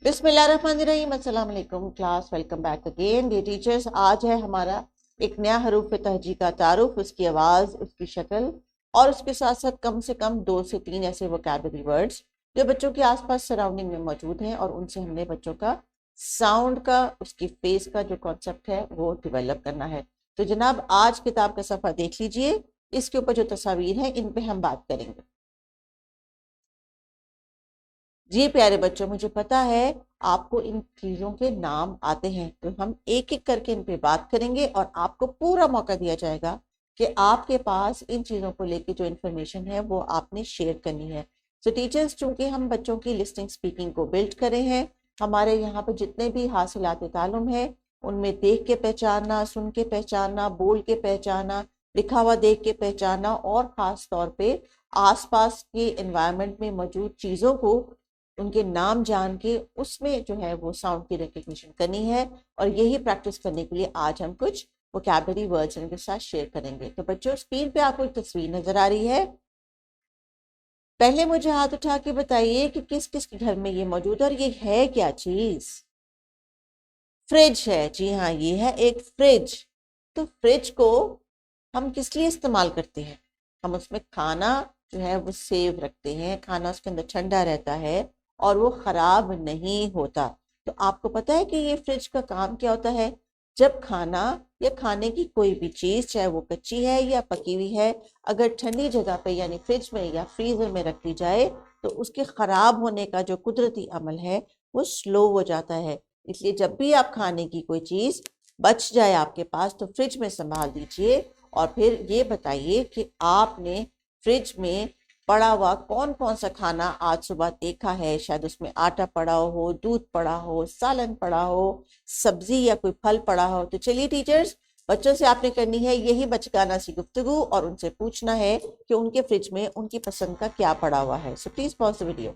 बिस्मिल्लाहिर्रहमानिर्रहीम, अस्सलाम वालेकुम class, welcome back again dear teachers. आज है हमारा एक नया हरूफ तहजी का तारुफ, उसकी आवाज़, उसकी शक्ल और उसके साथ साथ कम से कम 2 से 3 ऐसे वोकैबुलरी वर्ड्स जो बच्चों के आसपास सराउंडिंग में मौजूद हैं और उनसे हमने बच्चों का साउंड का, उसकी फेस का जो कॉन्सेप्ट है वो डेवलप करना है। तो जनाब आज किताब का सफ़ा देख लीजिए, इसके ऊपर जो तस्वीर है इन पे हम बात करेंगे। जी प्यारे बच्चों, मुझे पता है आपको इन चीज़ों के नाम आते हैं, तो हम एक एक करके इन पे बात करेंगे और आपको पूरा मौका दिया जाएगा कि आपके पास इन चीज़ों को लेके जो इन्फॉर्मेशन है वो आपने शेयर करनी है। सो टीचर्स, चूंकि हम बच्चों की लिस्टिंग स्पीकिंग को बिल्ड करे हैं, हमारे यहाँ पे जितने भी हासिलात तालुम है उनमें देख के पहचानना, सुन के पहचानना, बोल के पहचाना, लिखा हुआ देख के पहचाना और ख़ास तौर पे आसपास के एनवायरनमेंट में मौजूद चीज़ों को, उनके नाम जान के उसमें जो है वो साउंड की रिकग्निशन करनी है। और यही प्रैक्टिस करने के लिए आज हम कुछ वोकैबुलरी वर्ड्स इनके साथ शेयर करेंगे। तो बच्चों, स्क्रीन पे आपको एक तस्वीर नजर आ रही है। पहले मुझे हाथ उठा के बताइए कि किस किस के घर में ये मौजूद है और ये है क्या चीज? फ्रिज है। जी हाँ, ये है एक फ्रिज। तो फ्रिज को हम किस लिए इस्तेमाल करते हैं? हम उसमें खाना जो है वो सेव रखते हैं, खाना उसके अंदर ठंडा रहता है और वो खराब नहीं होता। तो आपको पता है कि ये फ्रिज का काम क्या होता है? जब खाना या खाने की कोई भी चीज, चाहे वो कच्ची है या पकी हुई है, अगर ठंडी जगह पे यानी फ्रिज में या फ्रीजर में रख दी जाए तो उसके खराब होने का जो कुदरती अमल है वो स्लो हो जाता है। इसलिए जब भी आप खाने की कोई चीज बच जाए आपके पास तो फ्रिज में संभाल दीजिए और फिर ये बताइए कि आपने फ्रिज में पड़ा हुआ कौन कौन सा खाना आज सुबह देखा है। शायद उसमें आटा पड़ा हो, दूध पड़ा हो, सालन पड़ा हो, सब्जी या कोई फल पड़ा हो। तो चलिए टीचर्स, बच्चों से आपने करनी है यही बचकाना सी गुफ्तगू और उनसे पूछना है कि उनके फ्रिज में उनकी पसंद का क्या पड़ा हुआ है। So please pause the video.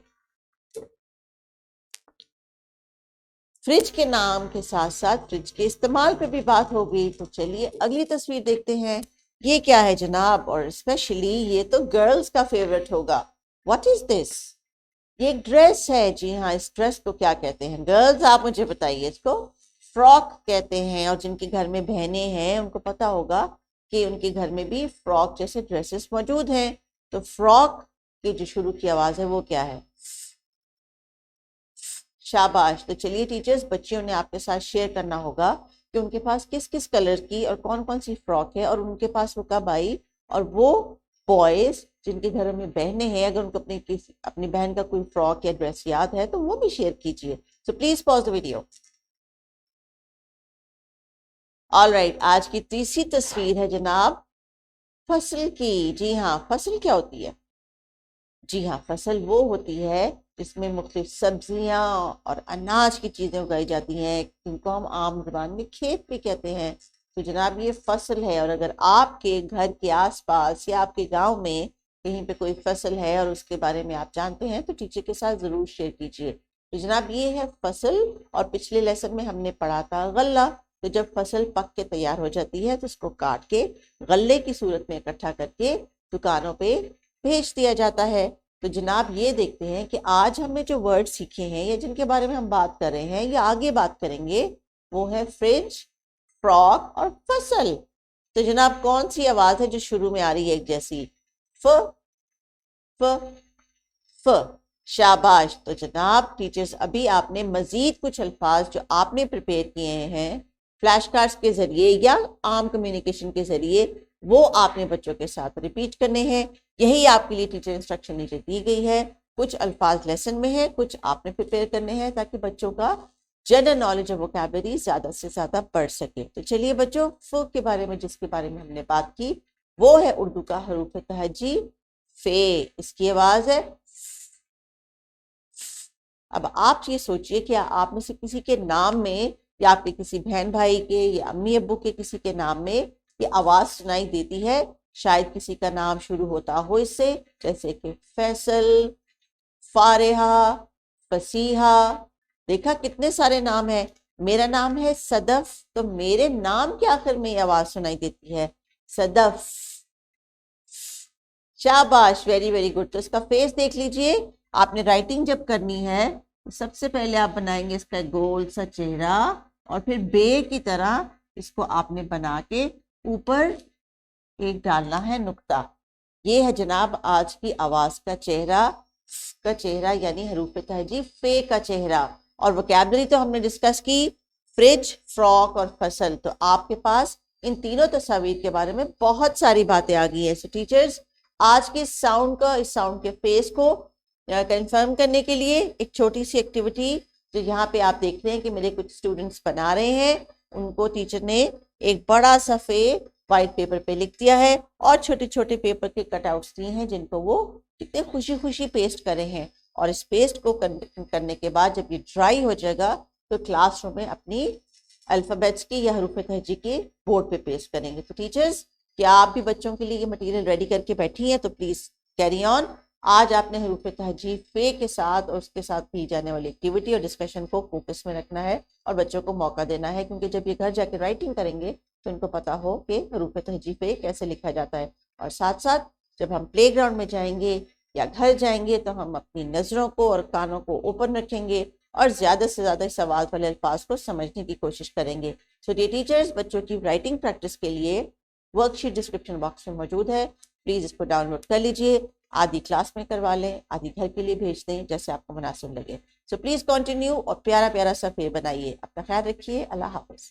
Fridge के नाम के साथ साथ फ्रिज के इस्तेमाल पे भी बात हो गई। तो चलिए अगली तस्वीर देखते हैं। ये क्या है जनाब? और स्पेशली ये तो गर्ल्स का फेवरेट होगा। What is this? ये एक ड्रेस है। जी हाँ, इस ड्रेस को क्या कहते हैं गर्ल्स? आप मुझे बताइए। इसको फ्रॉक कहते हैं। और जिनके घर में बहनें हैं उनको पता होगा कि उनके घर में भी फ्रॉक जैसे ड्रेसेस मौजूद हैं। तो फ्रॉक की जो शुरू की आवाज है वो क्या है? शाबाश। तो चलिए टीचर्स, बच्चियों ने आपके साथ शेयर करना होगा कि उनके पास किस किस कलर की और कौन कौन सी फ्रॉक है और उनके पास वो कब आई। और वो बॉयज जिनके घरों में बहनें हैं, अगर उनको अपनी बहन का कोई फ्रॉक या ड्रेस याद है तो वो भी शेयर कीजिए। So please pause the video. All right, आज की तीसरी तस्वीर है जनाब फसल की। जी हाँ, फसल क्या होती है? जी हाँ, फसल वो होती है जिसमें मुख्तलिफ सब्जियां और अनाज की चीजें उगाई जाती हैं, जिनको हम आम जुबान में खेत भी कहते हैं। तो जनाब ये फसल है। और अगर आपके घर के आसपास या आपके गांव में कहीं पे कोई फसल है और उसके बारे में आप जानते हैं तो टीचर के साथ जरूर शेयर कीजिए। तो जनाब ये है फसल। और पिछले लेसन में हमने पढ़ा था गल्ला। तो जब फसल पक के तैयार हो जाती है तो उसको काट के गल्ले की सूरत में इकट्ठा करके दुकानों पे भेज दिया जाता है। तो जनाब ये देखते हैं कि आज हमने जो वर्ड सीखे हैं या जिनके बारे में हम बात कर रहे हैं या आगे बात करेंगे वो है फ्रिज, फ्रॉक और फसल। तो जनाब कौन सी आवाज है जो शुरू में आ रही है एक जैसी? फ फ फ। शाबाश। तो जनाब टीचर्स, अभी आपने मजीद कुछ अल्फाज जो आपने प्रिपेयर किए हैं फ्लैश कार्ड्स के जरिए या आम कम्युनिकेशन के जरिए, वो आपने बच्चों के साथ रिपीट करने हैं। यही आपके लिए टीचर इंस्ट्रक्शन नीचे दी गई है। कुछ अल्फाज लेसन में है, कुछ आपने प्रिपेयर करने हैं ताकि बच्चों का जनरल नॉलेज और वोकैबुलरी ज्यादा से ज्यादा बढ़ सके। तो चलिए बच्चों, फ के बारे में, जिसके बारे में हमने बात की वो है उर्दू का हरूफ तहजी फे। इसकी आवाज है। अब आप ये सोचिए कि आप में से किसी के नाम में या आपके किसी बहन भाई के या अम्मी अब्बू के किसी के नाम में ये आवाज सुनाई देती है। शायद किसी का नाम शुरू होता हो इससे, जैसे कि फैसल, फारेहा, फसीहा। देखा कितने सारे नाम है। मेरा नाम है सदफ, तो मेरे नाम के आखिर में ये आवाज सुनाई देती है, सदफ। शाबाश, वेरी वेरी गुड। तो इसका फेस देख लीजिए। आपने राइटिंग जब करनी है सबसे पहले आप बनाएंगे इसका गोल सा चेहरा और फिर बे की तरह इसको आपने बना के ऊपर एक डालना है नुक्ता। ये है जनाब आज की आवाज का चेहरा यानी हरूफ तहजीब फे का चेहरा। और वोकैबुलरी तो हमने डिस्कस की, फ्रिज, फ्रॉक और फसल। तो आपके पास इन तीनों तस्वीर के बारे में बहुत सारी बातें आ गई है। सो टीचर्स, आज के इस साउंड के फेस को कंफर्म करने के लिए एक छोटी सी एक्टिविटी जो यहाँ पे आप देख रहे हैं कि मेरे कुछ स्टूडेंट्स बना रहे हैं, उनको टीचर ने एक बड़ा सा फे व्हाइट पेपर पे लिख दिया है और छोटे छोटे पेपर के कटआउट्स दिए हैं जिनको वो कितने खुशी खुशी पेस्ट करे हैं। और इस पेस्ट को करने के बाद जब ये ड्राई हो जाएगा तो क्लासरूम में अपनी अल्फ़ाबेट्स की या हरूफ तहजी के बोर्ड पे पेस्ट करेंगे। तो टीचर्स, क्या आप भी बच्चों के लिए ये मटेरियल रेडी करके बैठी हैं? तो प्लीज़ कैरी ऑन। आज आपने हरूफ तहजी फे के साथ और उसके साथ की जाने वाली एक्टिविटी और डिस्कशन को फोकस में रखना है और बच्चों को मौका देना है, क्योंकि जब ये घर जाके राइटिंग करेंगे तो इनको पता हो कि हरूफ तहजी फे कैसे लिखा जाता है। और साथ साथ जब हम प्ले ग्राउंड में जाएंगे या घर जाएंगे तो हम अपनी नज़रों को और कानों को ओपन रखेंगे और ज़्यादा से ज़्यादा इस सवाल वाले अल्फाज को समझने की कोशिश करेंगे। सो डियर टीचर्स, बच्चों की राइटिंग प्रैक्टिस के लिए वर्कशीट डिस्क्रिप्शन बॉक्स में मौजूद है, प्लीज़ इसको डाउनलोड कर लीजिए। आधी क्लास में करवा लें, आधी घर के लिए भेज दें, जैसे आपको मुनासिब लगे। सो प्लीज़ कंटिन्यू और प्यारा प्यारा सा फेर बनाइए। अपना ख्याल रखिए। अल्लाह हाफ़िज़।